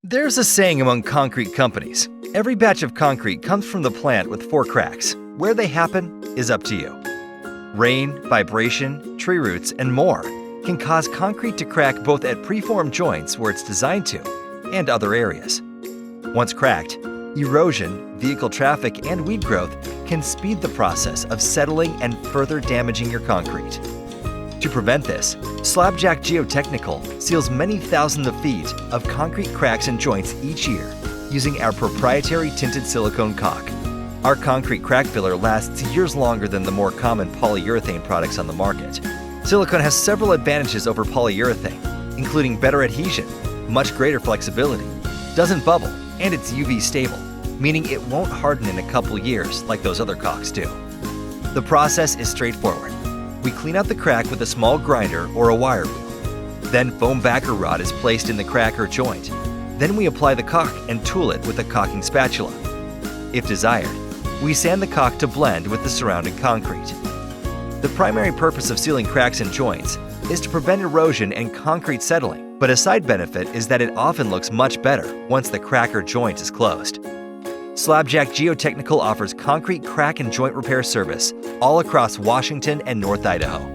There's a saying among concrete companies. Every batch of concrete comes from the plant with 4 cracks. Where they happen is up to you. Rain, vibration, tree roots, and more can cause concrete to crack both at preformed joints where it's designed to and other areas. Once cracked, erosion, vehicle traffic, and weed growth can speed the process of settling and further damaging your concrete. To prevent this, Slabjack Geotechnical seals many thousands of feet of concrete cracks and joints each year using our proprietary tinted silicone caulk. Our concrete crack filler lasts years longer than the more common polyurethane products on the market. Silicone has several advantages over polyurethane, including better adhesion, much greater flexibility, doesn't bubble, and it's UV stable, meaning it won't harden in a couple years like those other caulks do. The process is straightforward. We clean out the crack with a small grinder or a wire wheel. Then foam backer rod is placed in the crack or joint. Then we apply the caulk and tool it with a caulking spatula. If desired, we sand the caulk to blend with the surrounding concrete. The primary purpose of sealing cracks and joints is to prevent erosion and concrete settling, but a side benefit is that it often looks much better once the crack or joint is closed. Slabjack Geotechnical offers concrete crack and joint repair service all across Washington and North Idaho.